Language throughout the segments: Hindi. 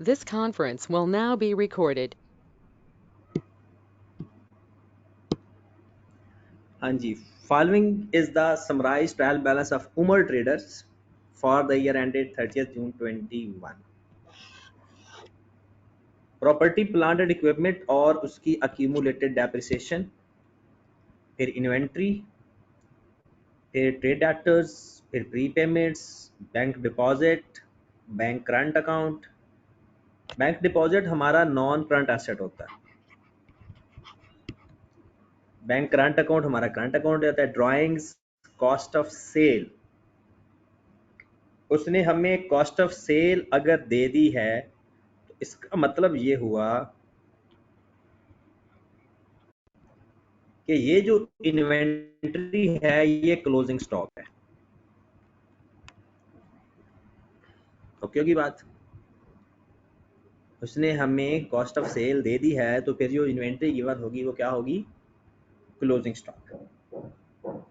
This conference will now be recorded. हाँ जी, following is the summarized trial balance of Umar Traders for the year ended 30th June 21. Property plant and equipment और उसकी accumulated depreciation, फिर इन्वेंट्री, फिर ट्रेड डेटर्स, फिर prepayments, bank deposit, bank current account. Bank deposit हमारा नॉन करंट एसेट होता है, बैंक करंट अकाउंट हमारा करंट अकाउंट रहता है। ड्राइंग्स, कॉस्ट ऑफ सेल, उसने हमें कॉस्ट ऑफ सेल अगर दे दी है तो इसका मतलब ये हुआ कि ये जो इन्वेंट्री है ये क्लोजिंग स्टॉक है। ओके होगी बात? उसने हमें कॉस्ट ऑफ सेल दे दी है तो फिर जो इन्वेंट्री गिवन होगी वो क्या होगी? Closing stock.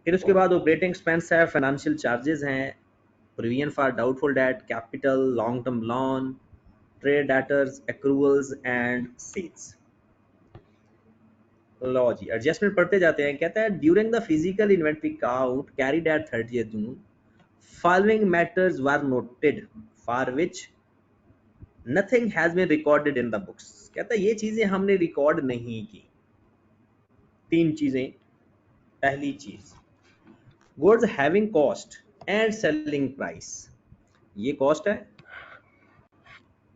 फिर उसके बाद ऑपरेटिंग एक्सपेंस है, फाइनेंशियल चार्जेस हैं, provision for doubtful debt, capital, long term loan, trade debtors, accruals and sales. लो जी, एडजस्टमेंट पढ़ते जाते हैं। कहता है during the physical inventory count carried at 30th June following matters were noted for which nothing has been recorded in the books। कहता है ये चीजें हमने रिकॉर्ड नहीं की। तीन चीजें। पहली चीज, goods having cost and selling price, ये कॉस्ट है,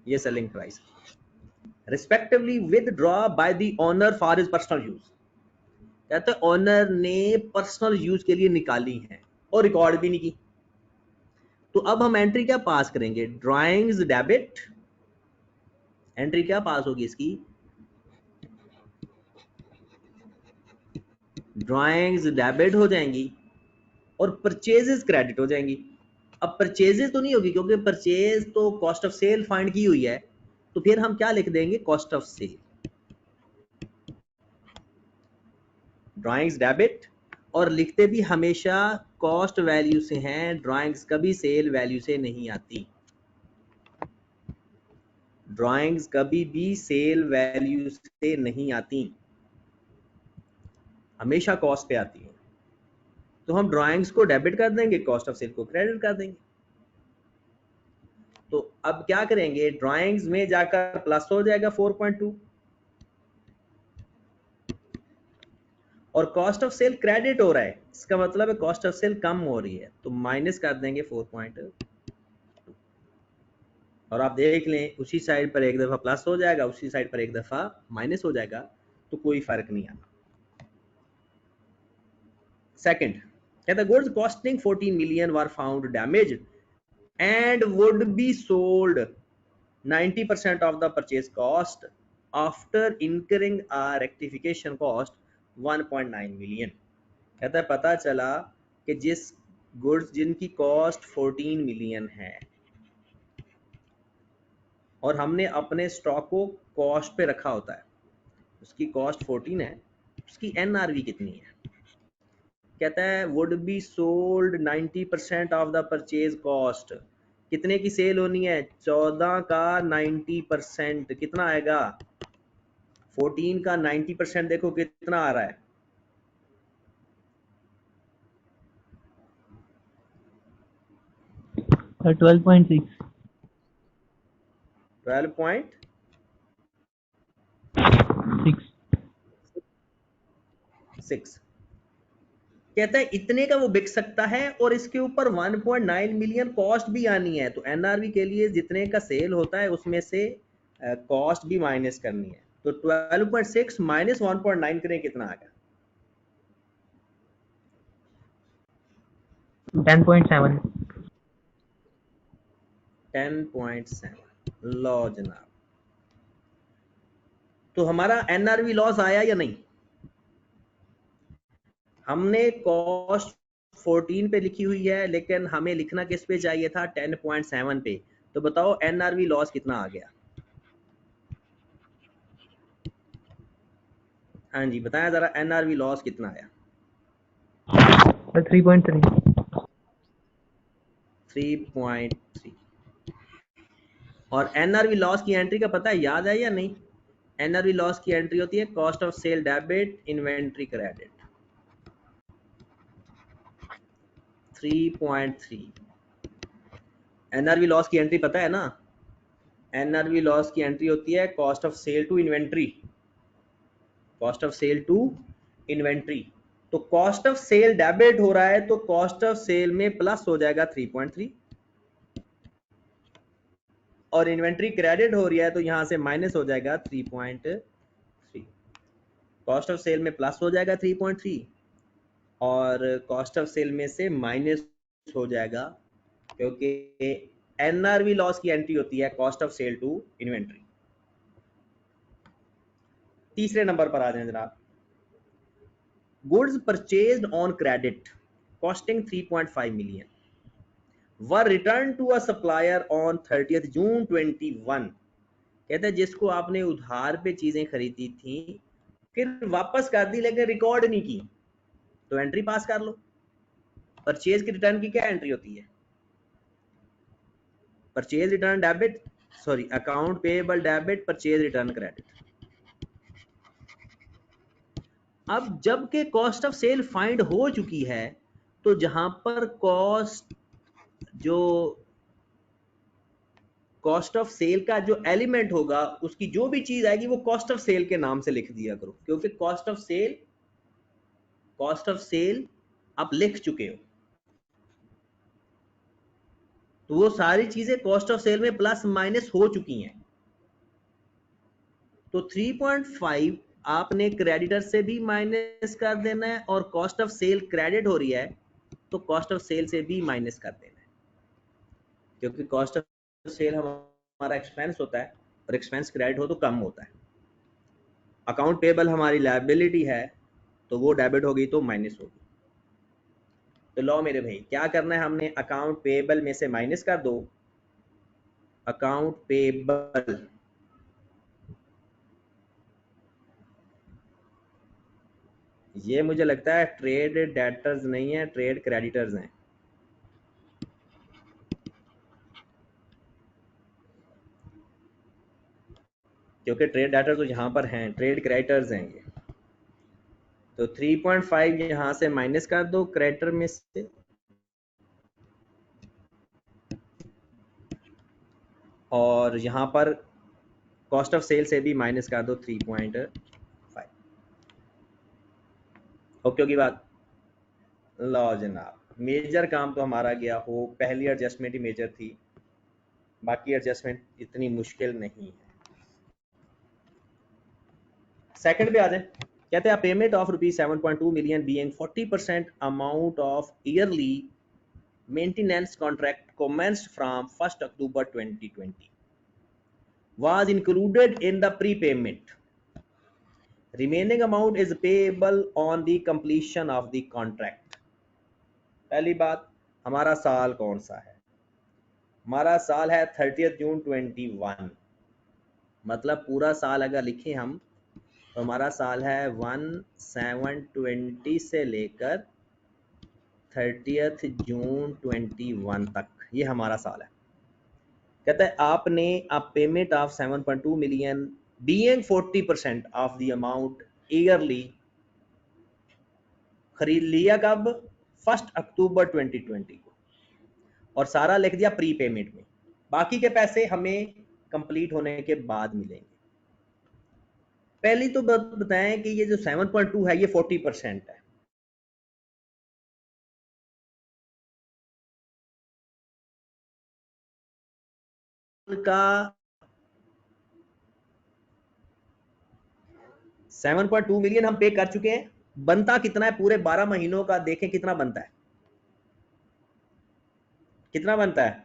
ये selling price, respectively withdraw by the owner for his personal use. कहते हैं ओनर ने पर्सनल यूज के लिए निकाली है और रिकॉर्ड भी नहीं की। तो अब हम एंट्री क्या पास करेंगे? Drawings debit. एंट्री क्या पास होगी इसकी? ड्राइंग्स डेबिट हो जाएंगी और परचेजेस क्रेडिट हो जाएंगी। अब परचेजेस तो नहीं होगी क्योंकि परचेज तो कॉस्ट ऑफ सेल फाइंड की हुई है, तो फिर हम क्या लिख देंगे? Cost of sale. Drawings debit, और लिखते भी हमेशा कॉस्ट वैल्यू से हैं, ड्राइंग्स कभी सेल वैल्यू से नहीं आती। ड्राइंग्स कभी भी सेल वैल्यू से नहीं आती, हमेशा कॉस्ट पे आती है। तो हम ड्राइंग्स को डेबिट कर देंगे, कॉस्ट ऑफ सेल को क्रेडिट कर देंगे। तो अब क्या करेंगे? ड्राइंग्स में जाकर प्लस हो जाएगा 4.2 और कॉस्ट ऑफ सेल क्रेडिट हो रहा है, इसका मतलब है कॉस्ट ऑफ सेल कम हो रही है, तो माइनस कर देंगे 4.2। और आप देख लें उसी साइड पर एक दफा प्लस हो जाएगा, उसी साइड पर एक दफा माइनस हो जाएगा, तो कोई फर्क नहीं आना। सेकंड कहता है goods costing 14 million were found damaged and would be sold 90% of the purchase cost after incurring a rectification cost 1.9 million। कहता है पता चला कि जिस गुड्स जिनकी कॉस्ट 14 मिलियन है और हमने अपने स्टॉक को कॉस्ट पे रखा होता है, उसकी कॉस्ट 14 है, उसकी एनआरवी कितनी है? कहता है would be sold 90% of the purchase cost. कितने की सेल होनी है? 14 का 90%, कितना आएगा? 14 का 90% देखो कितना आ रहा है? 12.6 12.6। कहता है इतने का वो बिक सकता है और इसके ऊपर 1.9 मिलियन कॉस्ट भी आनी है। तो एनआरवी के लिए जितने का सेल होता है उसमें से कॉस्ट भी माइनस करनी है। तो 12.6 माइनस 1.9 करें, कितना आ गया? 10.7 10.7। लो जनाब, तो हमारा एनआरवी लॉस आया या नहीं? हमने कॉस्ट 14 पे लिखी हुई है लेकिन हमें लिखना किस पे चाहिए था? 10.7 पे। तो बताओ एनआरवी लॉस कितना आ गया? हाँ जी बताया जरा, एनआरवी लॉस कितना आया? 3.3 3.3। और एनआरवी लॉस की एंट्री का पता है, याद है या नहीं? एनआरवी लॉस की एंट्री होती है cost of sale debit inventory credit 3.3। NRV loss की एंट्री पता है ना? एनआरवी लॉस की एंट्री होती है cost of sale to inventory, cost of sale to inventory. तो कॉस्ट ऑफ सेल डेबिट हो रहा है तो कॉस्ट ऑफ सेल में प्लस हो जाएगा 3.3, और इन्वेंट्री क्रेडिट हो रही है तो यहां से माइनस हो जाएगा 3.3। कॉस्ट ऑफ सेल में प्लस हो जाएगा 3.3 और कॉस्ट ऑफ सेल में से माइनस हो जाएगा, क्योंकि एनआरवी लॉस की एंट्री होती है cost of sale to inventory. तीसरे नंबर पर आ जाए जनाब, goods purchased on credit costing 3.5 million were return to a supplier on 30 June 21। कहते हैं जिसको आपने उधार पे चीजें खरीदी थी फिर वापस कर दी लेकिन रिकॉर्ड नहीं की, तो एंट्री पास कर लो। परचेज की रिटर्न की क्या एंट्री होती है? Purchase return debit, sorry account payable debit, purchase return credit. अब जब के कॉस्ट ऑफ सेल फाइंड हो चुकी है तो जहां पर कॉस्ट, जो कॉस्ट ऑफ सेल का जो एलिमेंट होगा उसकी जो भी चीज आएगी वो कॉस्ट ऑफ सेल के नाम से लिख दिया करो, क्योंकि कॉस्ट ऑफ सेल आप लिख चुके हो, तो वो सारी चीजें कॉस्ट ऑफ सेल में प्लस माइनस हो चुकी हैं। तो 3.5 आपने क्रेडिटर से भी माइनस कर देना है और कॉस्ट ऑफ सेल क्रेडिट हो रही है तो कॉस्ट ऑफ सेल से भी माइनस कर देना है, क्योंकि कॉस्ट ऑफ सेल हमारा एक्सपेंस होता है और एक्सपेंस क्रेडिट हो तो कम होता है। अकाउंट पेबल हमारी लायबिलिटी है तो वो डेबिट होगी तो माइनस होगी। तो लो मेरे भाई क्या करना है, हमने अकाउंट पेबल में से माइनस कर दो अकाउंट पेबल, ये मुझे लगता है ट्रेड डेटर्स नहीं है, ट्रेड क्रेडिटर्स हैं, क्योंकि ट्रेड डेटर तो यहाँ पर हैं, ट्रेड क्रेडिटर्स हैं ये। तो 3.5 यहाँ से माइनस कर दो क्रेडिटर में से, और यहाँ पर कॉस्ट ऑफ सेल से भी माइनस कर दो 3.5। ओके की बात? लो जनाब, मेजर काम तो हमारा गया हो, पहली एडजस्टमेंट ही मेजर थी, बाकी एडजस्टमेंट इतनी मुश्किल नहीं है। सेकंड पे आ जाए, कहते हैं payment of ₹7.2 million being 40% amount of yearly maintenance contract commenced from 1st October 2020 was included in the prepayment. Remaining amount is payable on the completion of the contract. पहली बात, हमारा साल कौन सा है? हमारा साल है 30 जून 21, मतलब पूरा साल अगर लिखें हम तो हमारा साल है 1/7/20 से लेकर 30 जून 21 तक, ये हमारा साल है। कहता है आपने payment of 7.2 million being 40% of the amount yearly खरीद लिया कब? 1 अक्टूबर 2020 को, और सारा लिख दिया प्री पेमेंट में, बाकी के पैसे हमें कंप्लीट होने के बाद मिलेंगे। पहली तो बात बताएं कि ये जो 7.2 है ये 40% है, का 7.2 मिलियन हम पे कर चुके हैं, बनता कितना है पूरे 12 महीनों का? देखें कितना बनता है, कितना बनता है?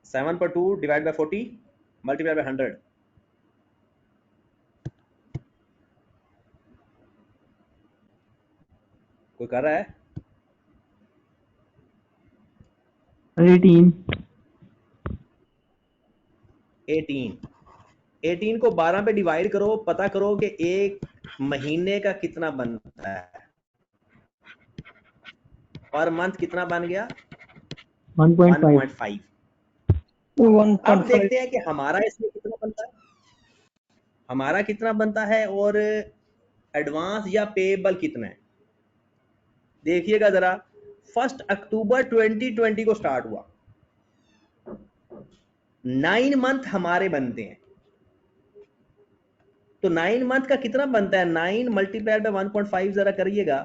7.2 डिवाइड बाय 40 मल्टीप्लाई बाय 100, कोई कर रहा है? 18 18 को 12 पे डिवाइड करो, पता करो कि एक महीने का कितना बनता है। पर मंथ कितना बन गया? 1.5 1.5। अब 1.5 देखते हैं कि हमारा इसमें कितना बनता है, हमारा कितना बनता है और एडवांस या पेएबल कितना है। देखिएगा जरा, 1 अक्टूबर 2020 को स्टार्ट हुआ, 9 मंथ हमारे बनते हैं, तो 9 मंथ का कितना बनता है? 9 मल्टीप्लाइड बाय 1.5 जरा करिएगा,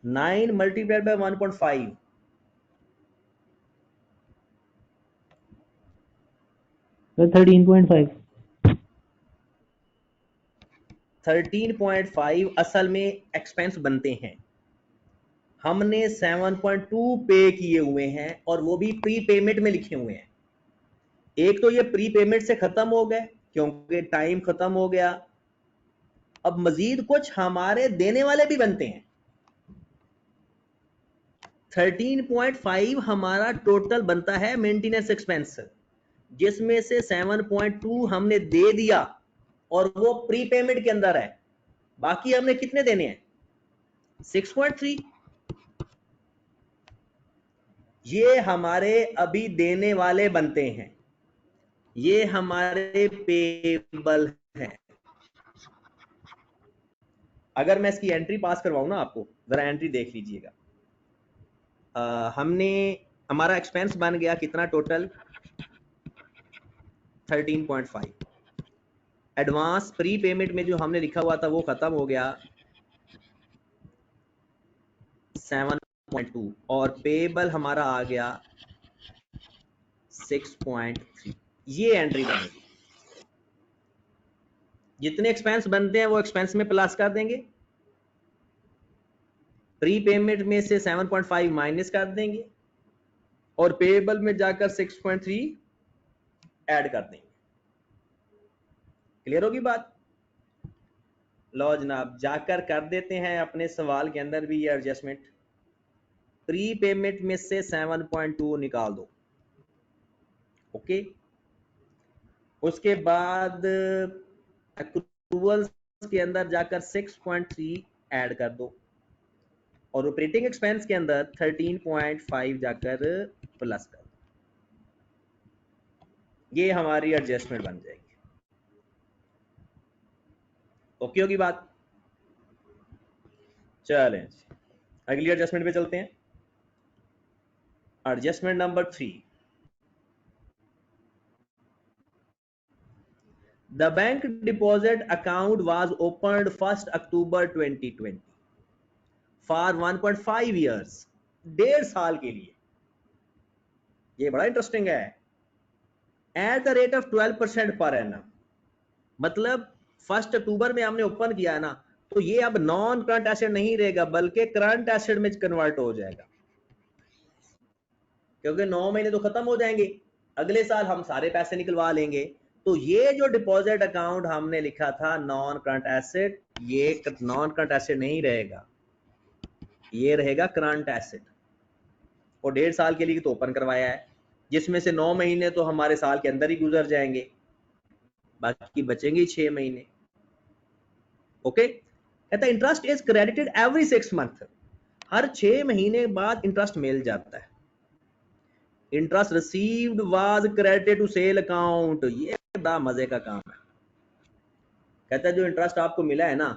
9 मल्टीप्लाइड बाय 1.5 13.5 13.5 असल में एक्सपेंस बनते हैं। हमने 7.2 पे किए हुए हैं और वो भी प्री पेमेंट में लिखे हुए हैं। एक तो ये प्री पेमेंट से खत्म हो गए क्योंकि टाइम खत्म हो गया, अब मजीद कुछ हमारे देने वाले भी बनते हैं। 13.5 हमारा टोटल बनता है मेंटेनेंस एक्सपेंस, जिसमें से 7.2 हमने दे दिया और वो प्री पेमेंट के अंदर है। बाकी हमने कितने देने हैं? 6.3। ये हमारे अभी देने वाले बनते हैं, ये हमारे पेबल हैं। अगर मैं इसकी एंट्री पास करवाऊं ना आपको, जरा एंट्री देख लीजिएगा। हमने हमारा एक्सपेंस बन गया कितना टोटल? 13.5। एडवांस प्री पेमेंट में जो हमने लिखा हुआ था वो खत्म हो गया 7.2 और पेबल हमारा आ गया 6.3। ये एंट्री बनेगी। जितने एक्सपेंस बनते हैं वो एक्सपेंस में प्लस कर देंगे, प्री पेमेंट में से 7.5 माइनस कर देंगे और पेएबल में जाकर 6.3 ऐड कर देंगे। क्लियर होगी बात? लो जनाब, जाकर कर देते हैं अपने सवाल के अंदर भी ये एडजस्टमेंट। प्री पेमेंट में से 7.2 निकाल दो, ओके। उसके बाद अक्रूवल्स के अंदर जाकर 6.3 ऐड कर दो और ऑपरेटिंग एक्सपेंस के अंदर 13.5 जाकर प्लस कर दो। ये हमारी एडजस्टमेंट बन जाएगी। ओके होगी बात? चलें अगली एडजस्टमेंट पे चलते हैं। Adjustment number 3, the bank deposit account was opened 1st October 2020 for 1.5 years, 1.5 साल के लिए। ये बड़ा इंटरेस्टिंग है। At the rate of 12% per annum, मतलब 1 अक्टूबर में हमने ओपन किया है ना, तो ये अब नॉन करंट एसेट नहीं रहेगा बल्कि करंट एसेट में कन्वर्ट हो जाएगा, क्योंकि 9 महीने तो खत्म हो जाएंगे, अगले साल हम सारे पैसे निकलवा लेंगे। तो ये जो डिपॉजिट अकाउंट हमने लिखा था नॉन करंट एसेट, ये नॉन करंट एसेट नहीं रहेगा, ये रहेगा करंट एसेट। और 1.5 साल के लिए तो ओपन करवाया है, जिसमें से 9 महीने तो हमारे साल के अंदर ही गुजर जाएंगे, बाकी बचेंगे 6 महीने। ओके, कहता है interest is credited every 6 month, हर 6 महीने बाद इंटरेस्ट मिल जाता है। Interest received was credited to sale account, ये बड़ा मजे का काम है। कहता है जो इंटरेस्ट आपको मिला है ना,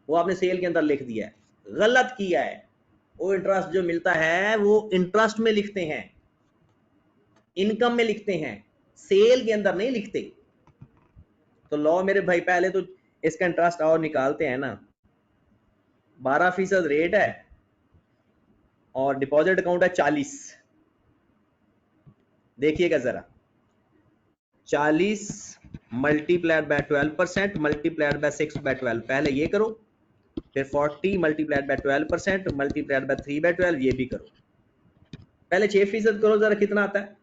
वो आपने सेल के अंदर लिख दिया है, गलत किया है। वो इंटरेस्ट जो मिलता है वो इंटरेस्ट में लिखते हैं, इनकम में लिखते हैं, सेल के अंदर नहीं लिखते। तो लो मेरे भाई, पहले तो इसका इंटरेस्ट और निकालते हैं ना। 12% रेट है और डिपॉजिट अकाउंट है 40। देखिएगा जरा, 40 मल्टीप्लाइड बाय 12% मल्टीप्लाइड बाय 6/12, पहले ये करो, फिर 40 मल्टीप्लाइड बाय 12% मल्टीप्लाइड बाय 3/12, ये भी करो। पहले 6% करो जरा, कितना आता है?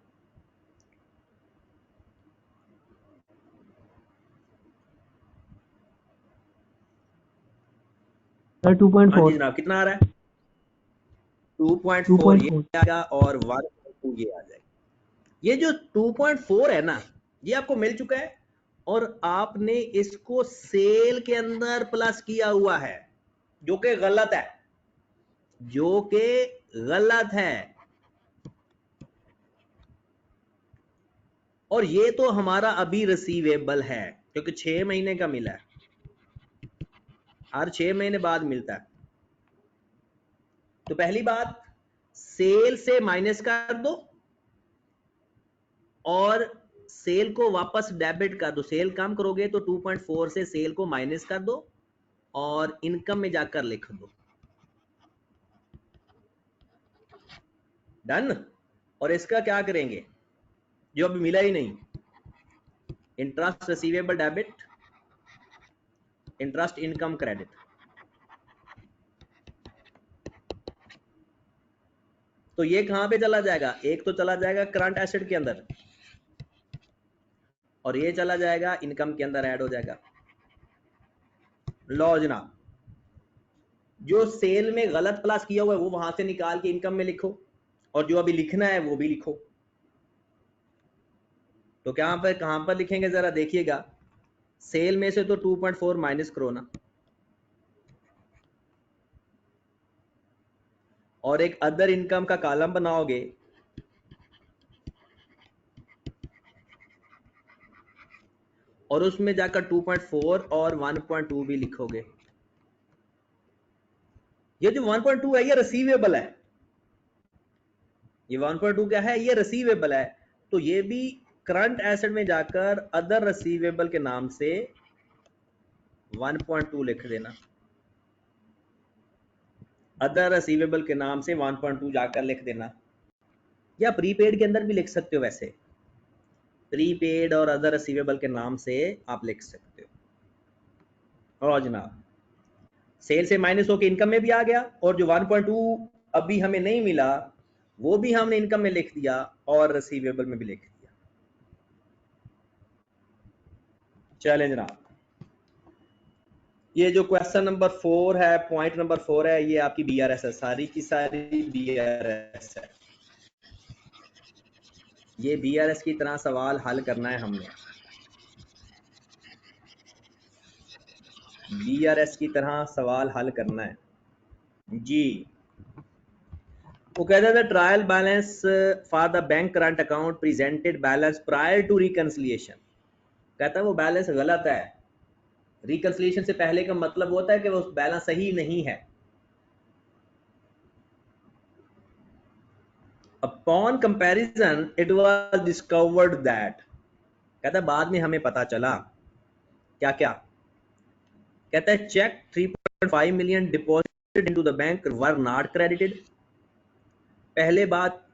सर 2.4 हाँ जी जनाब, कितना आ रहा है? 2.4 ये आएगा और 1.2 ये आ जाएगा। ये जो 2.4 है ना, ये आपको मिल चुका है और आपने इसको सेल के अंदर प्लस किया हुआ है, जो कि गलत है। जो कि गलत है। और ये तो हमारा अभी रिसीवेबल है क्योंकि 6 महीने का मिला है, हर 6 महीने बाद मिलता है। तो पहली बात, सेल से माइनस कर दो और सेल को वापस डेबिट कर दो। सेल कम करोगे तो 2.4 से सेल को माइनस कर दो और इनकम में जाकर लिख दो। डन। और इसका क्या करेंगे जो अभी मिला ही नहीं, interest receivable debit, interest income credit. तो ये कहां पे चला जाएगा, एक तो चला जाएगा करंट एसेट के अंदर और ये चला जाएगा इनकम के अंदर, ऐड हो जाएगा। लो जनाब, जो सेल में गलत प्लस किया हुआ है वो वहां से निकाल के इनकम में लिखो और जो अभी लिखना है वो भी लिखो। तो कहां पर लिखेंगे जरा देखिएगा। सेल में से तो 2.4 माइनस करो ना, और एक अदर इनकम का कॉलम बनाओगे और उसमें जाकर 2.4 और 1.2 भी लिखोगे। ये जो 1.2 है ये रिसीवेबल है, ये 1.2 क्या है, ये रिसीवेबल है। तो ये भी करंट एसेट में जाकर अदर रिसीवेबल के नाम से 1.2 लिख देना। अदर रिसीवेबल के नाम से 1.2 जाकर लिख देना, या प्रीपेड के अंदर भी लिख सकते हो। वैसे प्रीपेड और अदर रिसीवेबल के नाम से आप लिख सकते हो। और जनाब सेल से माइनस होकर इनकम में भी आ गया और जो 1.2 अभी हमें नहीं मिला वो भी हमने इनकम में लिख दिया और रिसीवेबल में भी लिख दिया। चलें जनाब, ये जो क्वेश्चन नंबर 4 है, पॉइंट नंबर 4 है, ये आपकी बीआरएस है, सारी की सारी बीआरएस है। ये बीआरएस की तरह सवाल हल करना है हमने, बीआरएस की तरह सवाल हल करना है जी। वो कहता था trial balance for the bank current account presented balance prior to reconciliation. कहता है वो बैलेंस गलत है। रिकंसिलिएशन से पहले का मतलब होता है कि वो बैलेंस सही नहीं है। Upon comparison it was discovered that, कहता है बाद में हमें पता चला क्या क्या। कहता है cheque 3.5 million deposited into the bank were not credited. पहले बात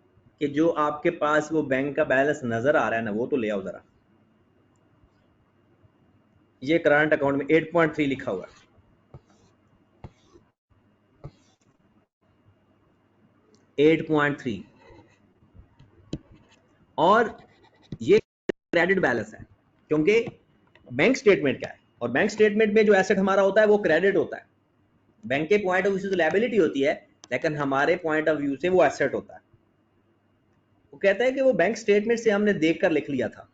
कि जो आपके पास वो बैंक का बैलेंस नजर आ रहा है ना वो तो ले आओ जरा। ये करंट अकाउंट में 8.3 लिखा हुआ है, 8.3, और ये क्रेडिट बैलेंस है क्योंकि बैंक स्टेटमेंट क्या है, और बैंक स्टेटमेंट में जो एसेट हमारा होता है वो क्रेडिट होता है। बैंक के पॉइंट ऑफ व्यू से तो लायबिलिटी होती है लेकिन हमारे पॉइंट ऑफ व्यू से वो एसेट होता है। वो कहता है कि वो बैंक स्टेटमेंट से हमने देखकर लिख लिया था।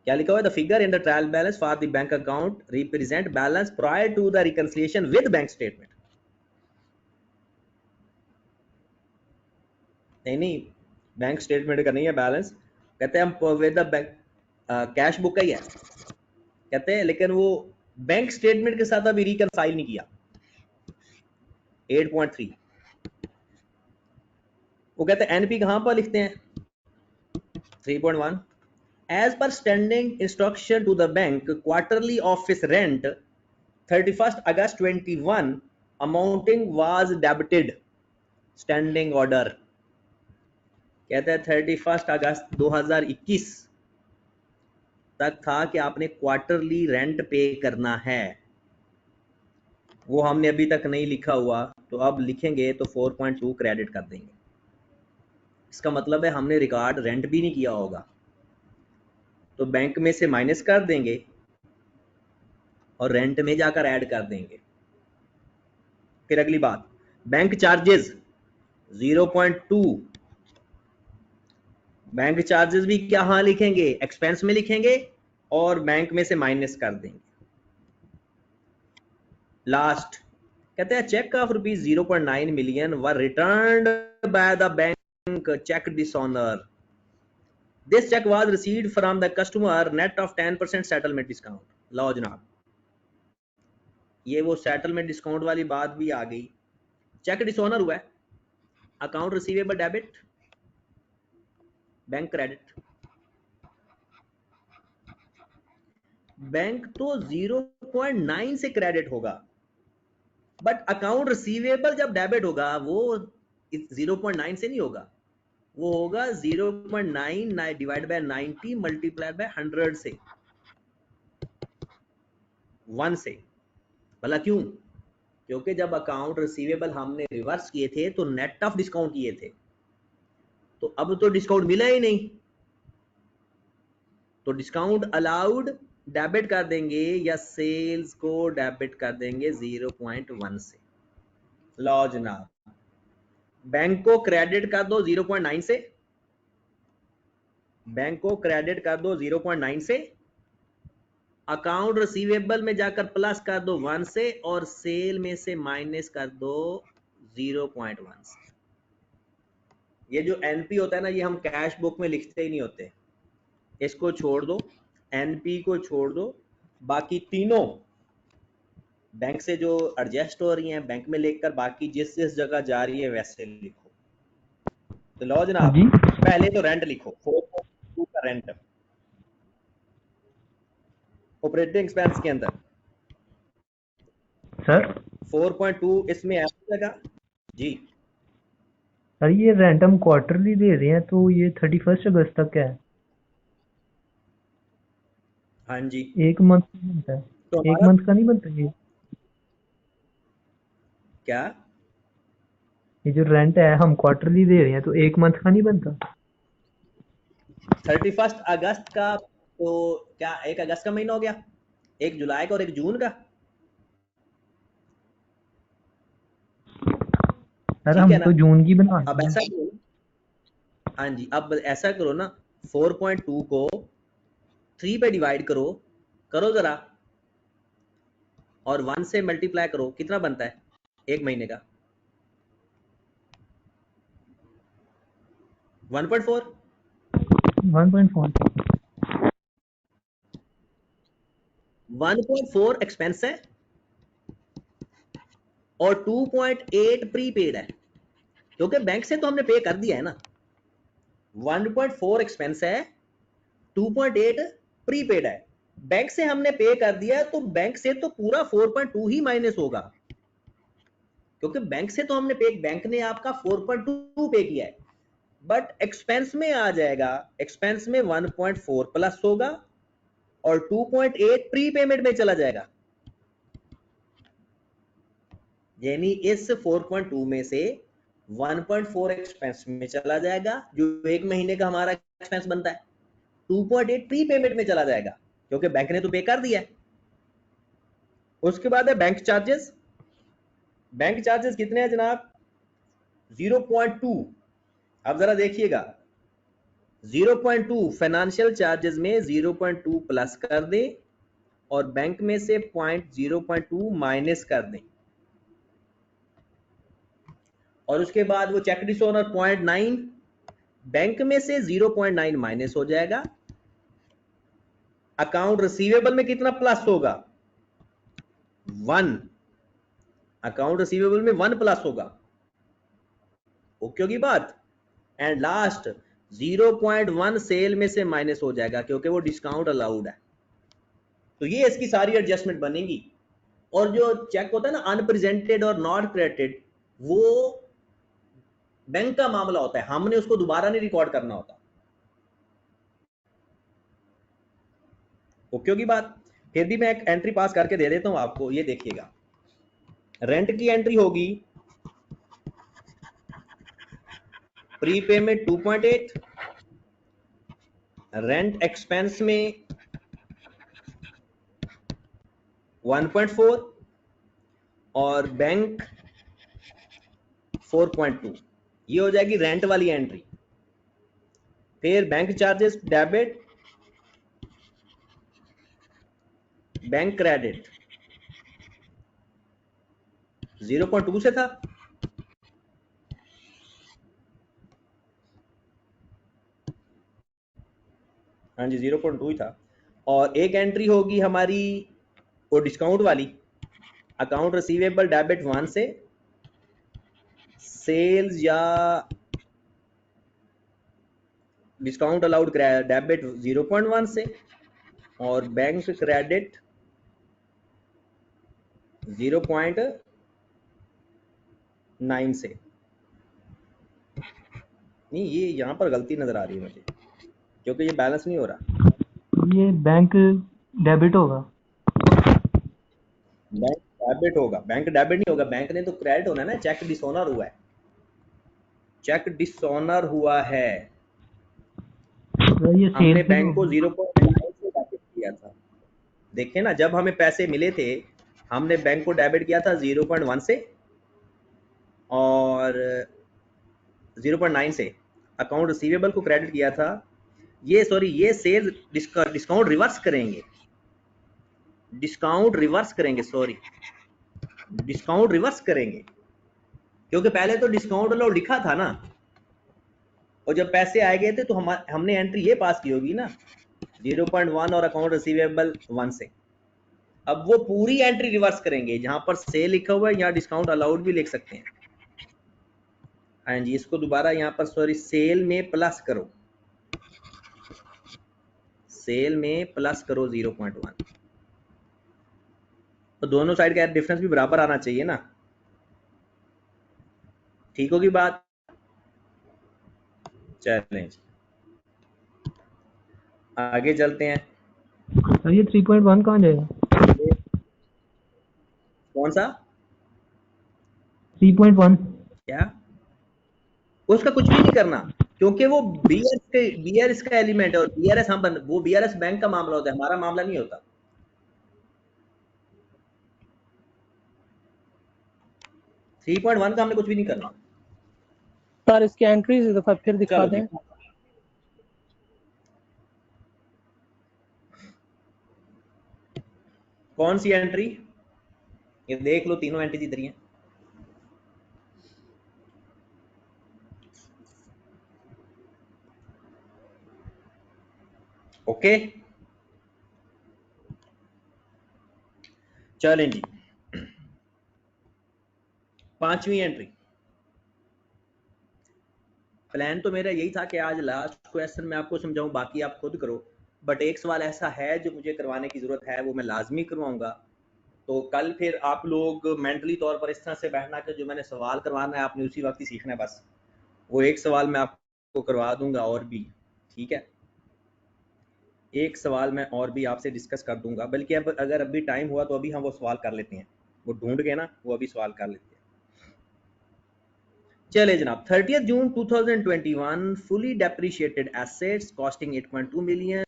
क्या लिखा हुआ है, the figure in the trial balance for the bank account represent balance prior to the reconciliation with bank statement. नहीं, बैंक स्टेटमेंट का नहीं है बैलेंस। कहते हैं हम with the bank cash book का ही है, कहते हैं, लेकिन वो बैंक स्टेटमेंट के साथ अभी रिकंसाइल नहीं किया। 8.3 वो कहते हैं एनपी कहां पर लिखते हैं, 3.1 as per standing instruction to the bank quarterly office rent 31 August 21 amounting was debited. Standing order कहते हैं 31 अगस्त 2021 तक था कि आपने क्वार्टरली रेंट पे करना है, वो हमने अभी तक नहीं लिखा हुआ। तो अब लिखेंगे तो 4.2 क्रेडिट कर देंगे। इसका मतलब है हमने रिकॉर्ड रेंट भी नहीं किया होगा, तो बैंक में से माइनस कर देंगे और रेंट में जाकर ऐड कर देंगे। फिर अगली बात, बैंक चार्जेस 0.2, बैंक चार्जेस भी क्या लिखेंगे, एक्सपेंस में लिखेंगे और बैंक में से माइनस कर देंगे। लास्ट कहते हैं cheque of rupees 0.9 million were returned by the bank cheque dishonour. This cheque was received from the customer net of 10% settlement discount. लो जनाब, ये वो सेटलमेंट डिस्काउंट वाली बात भी आ गई. चेक डिसऑनर हुआ है, account receivable debit, bank credit. Bank तो 0.9 से क्रेडिट होगा, बट अकाउंट रिसीवेबल जब डेबिट होगा वो 0.9 से नहीं होगा, वो होगा 0.9 डिवाइड बाय 90 मल्टीप्लाइड बाय 100 से, 1 से. भला क्यों? क्योंकि जब अकाउंट रिसीवेबल हमने रिवर्स किए थे तो नेट ऑफ डिस्काउंट किए थे, तो अब तो डिस्काउंट मिला ही नहीं, तो डिस्काउंट अलाउड डेबिट कर देंगे या सेल्स को डेबिट कर देंगे 0.1 से. लो जनाब, बैंक को क्रेडिट कर दो 0.9 से, बैंक को क्रेडिट कर दो 0.9 से, अकाउंट रिसीवेबल में जाकर प्लस कर दो 1 से, और सेल में से माइनस कर दो 0.1 से. ये जो एनपी होता है ना, ये हम कैश बुक में लिखते ही नहीं होते, इसको छोड़ दो, एनपी को छोड़ दो, बाकी तीनों बैंक से जो एडजस्ट हो रही हैं बैंक में लेकर बाकी जिस जिस जगह जा रही है वैसे लिखो. तो लो जनाब, जी पहले तो रेंट लिखो, 4.2 का रेंट ऑपरेटिंग एक्सपेंस के अंदर. सर 4.2 इसमें ऐसी जगह जी. सर ये रेंट हम क्वार्टरली दे रहे हैं तो ये 31 अगस्त तक है, हाँ जी, एक मंथ का बनता है, तो एक हमारा मंथ का नहीं बनता क्या, ये जो रेंट है हम क्वार्टरली दे रहे हैं तो एक मंथ का नहीं बनता. 31 अगस्त का, तो क्या 1 अगस्त का महीना हो गया, 1 जुलाई का और 1 जून का, सर ठीक हम है तो ना. जून की बना अब रहे ऐसा हैं. करो, हाँ जी, अब ऐसा करो ना, 4.2 को 3 पे डिवाइड करो, करो जरा, और 1 से मल्टीप्लाई करो, कितना बनता है एक महीने का? 1.4. 1.4 1.4 एक्सपेंस है और 2.8 प्रीपेड है, क्योंकि बैंक से तो हमने पे कर दिया है ना. 1.4 एक्सपेंस है, 2.8 प्रीपेड है, बैंक से हमने पे कर दिया है, तो बैंक से तो पूरा 4.2 ही माइनस होगा, क्योंकि बैंक से तो हमने पे, बैंक ने आपका 4.2 पे किया है, बट एक्सपेंस में आ जाएगा, एक्सपेंस में 1.4 प्लस होगा और 2.8 प्री पेमेंट में चला जाएगा. यानी इस 4.2 में से 1.4 एक्सपेंस में चला जाएगा, जो एक महीने का हमारा एक्सपेंस बनता है. 2.8 प्री पेमेंट में चला जाएगा, क्योंकि बैंक ने तो पे कर दिया है. उसके बाद है बैंक चार्जेस. बैंक चार्जेस कितने हैं जनाब? 0.2. अब जरा देखिएगा, 0.2 फाइनेंशियल चार्जेस में 0.2 प्लस कर दें और बैंक में से 0.2 माइनस कर दें, और उसके बाद वो चेक डिसऑनर 0.9, बैंक में से 0.9 माइनस हो जाएगा. अकाउंट रिसीवेबल में कितना प्लस होगा? 1. अकाउंट रिसीवेबल में 1 प्लस होगा. ओके होगी बात. एंड लास्ट 0.1 सेल में से माइनस हो जाएगा, क्योंकि वो डिस्काउंट अलाउड है. तो ये इसकी सारी एडजस्टमेंट बनेगी. और जो चेक होता है ना अनप्रेजेंटेड और नॉट क्रेडिटेड, वो बैंक का मामला होता है, हमने उसको दोबारा नहीं रिकॉर्ड करना होता. ओके होगी बात. फिर भी मैं एक एंट्री पास करके दे देता हूं आपको, ये देखिएगा. रेंट की एंट्री होगी प्रीपेमेंट 2.8, रेंट एक्सपेंस में 1.4 और बैंक 4.2. ये हो जाएगी रेंट वाली एंट्री. फिर bank charges debit, bank credit, 0.2 से था। हाँ जी 0.2 ही था। और एक एंट्री होगी हमारी वो डिस्काउंट वाली, अकाउंट रिसीवेबल डेबिट 1 से, सेल्स या डिस्काउंट अलाउड डेबिट 0.1 से, और बैंक क्रेडिट 0.9 से। नहीं ये यहाँ पर गलती नजर आ रही है मुझे, क्योंकि ये बैलेंस नहीं हो रहा। ये बैंक डेबिट होगा। बैंक डेबिट होगा, बैंक डेबिट नहीं होगा, बैंक ने तो क्रेडिट होना है ना, चेक डिसऑनर हुआ है, चेक डिसऑनर हुआ है। सर ये हमने सेल पे बैंक को होगा। 0.9 से डेबिट किया था। देखिए ना, जब हमें पैसे मिले थे हमने बैंक को डेबिट किया था 0.1 से और 0.9 से, अकाउंट रिसीवेबल को क्रेडिट किया था। ये सॉरी, ये सेल्स डिस्काउंट रिवर्स करेंगे, डिस्काउंट रिवर्स करेंगे, सॉरी डिस्काउंट रिवर्स करेंगे, क्योंकि पहले तो डिस्काउंट अलाउड लिखा था ना, और जब पैसे आए गए थे तो हमने एंट्री ये पास की होगी ना 0.1 और अकाउंट रिसीवेबल 1 से। अब वो पूरी एंट्री रिवर्स करेंगे, जहां पर सेल लिखा हुआ है यहाँ डिस्काउंट अलाउड भी लिख सकते हैं। हाँ जी, इसको दोबारा यहाँ पर सॉरी सेल में प्लस करो, सेल में प्लस करो 0.1, तो दोनों साइड का डिफरेंस भी बराबर आना चाहिए ना। ठीक होगी बात। चलें आगे चलते हैं। सर ये 3.1 कहाँ जाएगा? कौन सा 3.1 क्या? उसका कुछ भी नहीं करना, क्योंकि वो बीआरएस का एलिमेंट है, और बीआरएस वो बीआरएस बैंक का मामला होता है, हमारा मामला नहीं होता। 3.1 का हमने कुछ भी नहीं करना। सर इसकी एंट्रीज एक दफा फिर दिखा चलो दें। जी, कौन सी एंट्री? ये देख लो, तीनों एंट्री इधर ही हैं। ओके चलें जी, पांचवी एंट्री। प्लान तो मेरा यही था कि आज लास्ट क्वेश्चन मैं आपको समझाऊं, बाकी आप खुद करो, बट एक सवाल ऐसा है जो मुझे करवाने की जरूरत है, वो मैं लाजमी करवाऊंगा। तो कल फिर आप लोग मेंटली तौर पर इस तरह से बैठना कि जो मैंने सवाल करवाना है आपने उसी वक्त ही सीखना है बस। वो एक सवाल मैं आपको करवा दूंगा और भी, ठीक है, एक सवाल मैं और भी आपसे डिस्कस कर दूंगा, बल्कि अब अगर अभी टाइम हुआ तो अभी हम वो सवाल कर लेते हैं, वो ढूंढ के ना वो अभी सवाल कर लेते हैं। चले जनाब, 30 जून 2021 fully depreciated assets costing 8.2 million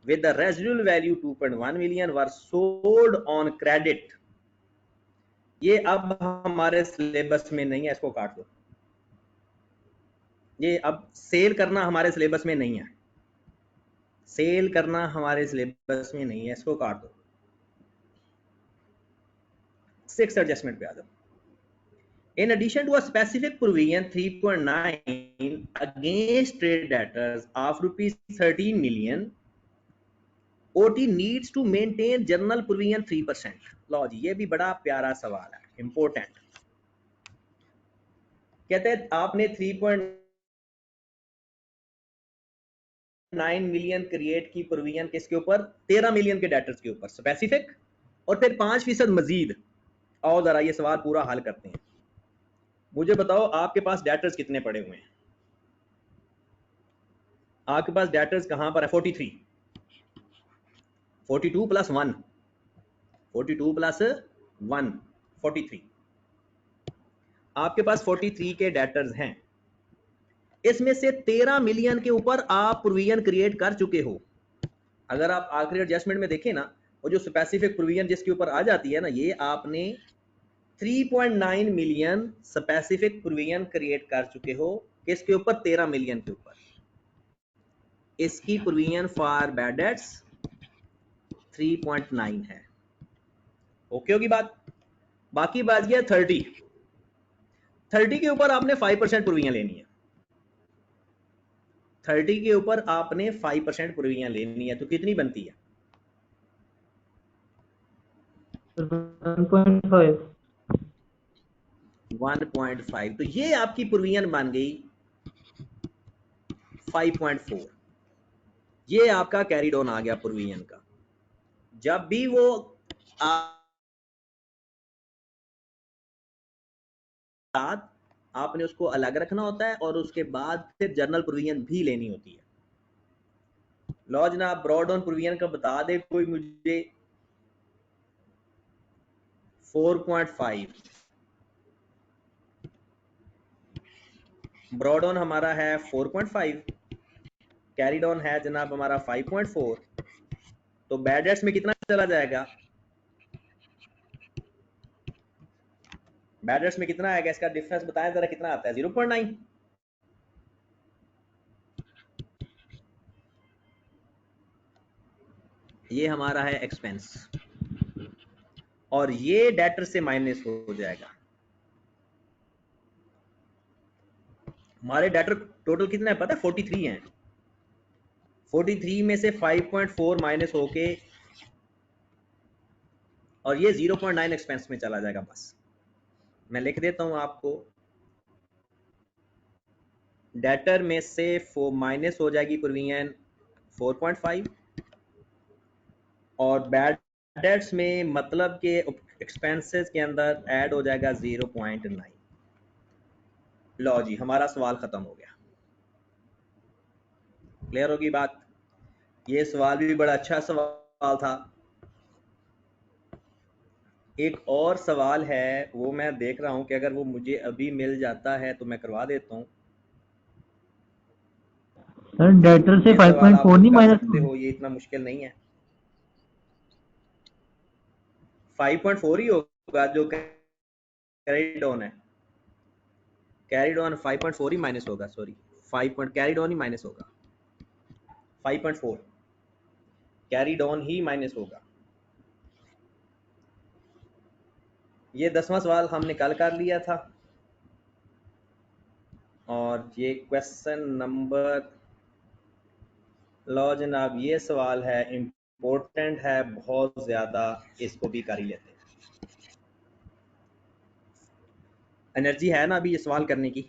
with the residual value 2.1 million were sold on credit। ये अब हमारे सिलेबस में नहीं है, इसको काट दो, ये अब सेल करना हमारे सिलेबस में नहीं है, सेल करना हमारे सिलेबस में नहीं है, इसको काट दो। 6 एडजस्टमेंट पे आ जाओ। In addition to a specific provision 3.9 against trade debtors of rupees 13 million, OT needs to maintain general provision 3%। लो जी, ये भी बड़ा प्यारा सवाल है, इंपॉर्टेंट। कहते हैं आपने 3.9 मिलियन क्रिएट की प्रोविजन किसके ऊपर? 13 मिलियन के डेटर्स के ऊपर, स्पेसिफिक, और फिर 5% मजीद। आओ जरा ये सवाल पूरा हल करते हैं। मुझे बताओ आपके पास डेटर्स कितने पड़े हुए हैं? आपके पास डेटर्स कहां पर है? 43, 42 प्लस 1, 42 प्लस 1 43, आपके पास 43 के डेटर्स हैं। इसमें से 13 मिलियन के ऊपर आप प्रोविजन क्रिएट कर चुके हो। अगर आप आखिरी एडजस्टमेंट में देखें ना, वो जो स्पेसिफिक प्रोविजन जिसके ऊपर आ जाती है ना, ये आपने 3.9 मिलियन स्पेसिफिक प्रोविजन क्रिएट कर चुके हो। किसके ऊपर? 13 मिलियन के ऊपर। इसकी प्रोविजन फॉर बैड डेट्स 3.9 है। ओके होगी बात? बाकी बच गया 30। 30 के ऊपर आपने 5% प्रोविजन लेनी है। 30 के ऊपर आपने 5% प्रोविजन लेनी है, तो कितनी बनती है? 1.5। 1.5। तो ये आपकी प्रोविजन बन गई 5.4। ये आपका कैरिड ऑन आ गया प्रोविजन का। जब भी वो आपने उसको अलग रखना होता है और उसके बाद फिर जर्नल प्रोविजन भी लेनी होती है। लो जनाब, ब्रॉड ऑन प्रोविजन का बता दे कोई मुझे। 4.5 ब्रॉड ऑन हमारा है 4.5, कैरिड ऑन है जनाब हमारा 5.4। तो बैड डेट्स में कितना चला जाएगा? बैड डेट्स में कितना आएगा? इसका डिफरेंस बताएं जरा, कितना आता है? 0.9। ये हमारा है एक्सपेंस और ये डेटर से माइनस हो जाएगा। हमारे डेटर टोटल कितना है पता है? 43 हैं। 43 में से 5.4 माइनस होके और ये 0.9 एक्सपेंस में चला जाएगा। बस मैं लिख देता हूं आपको, डेटर में से माइनस हो जाएगी प्रोविजन 4.5 और बैड डेट्स में मतलब के एक्सपेंसेस के अंदर ऐड हो जाएगा 0.9। लो जी, हमारा सवाल खत्म हो गया। क्लियर होगी बात? ये सवाल भी बड़ा अच्छा सवाल था। एक और सवाल है, वो मैं देख रहा हूं कि अगर वो मुझे अभी मिल जाता है तो मैं करवा देता हूं। सर डेटर से ये सवाल आप 5.4 खुद नहीं कर माइनस सकते हो, ये इतना मुश्किल नहीं है। 5.4 ही होगा जो कैरिड ऑन है। कैरिड ऑन 5.4 ही माइनस होगा। Sorry, 5 carried on he minus होगा। 5.4 कैरिड ऑन ही माइनस होगा। ये 10वां सवाल हमने कल कर लिया था और ये क्वेश्चन नंबर, लो जनाब, ये सवाल है इम्पोर्टेंट है बहुत ज्यादा, इसको भी कर ही लेते हैं। एनर्जी है ना अभी ये सवाल करने की?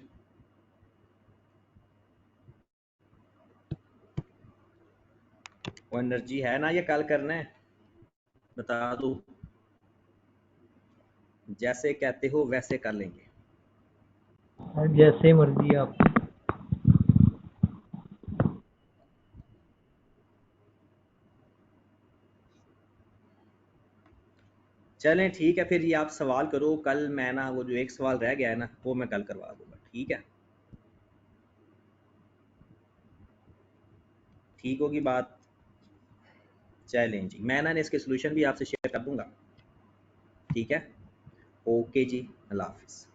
वो एनर्जी है ना ये कल करना है? बता दो, जैसे कहते हो वैसे कर लेंगे। सर जैसे मर्जी आप। चलें ठीक है, फिर ये आप सवाल करो। कल मैं ना वो जो एक सवाल रह गया है ना वो मैं कल करवा दूंगा। ठीक है, ठीक होगी बात? चलें जी, मैं ना इसके सोल्यूशन भी आपसे शेयर कर दूंगा। ठीक है, ओके जी, अल्लाह हाफिज़।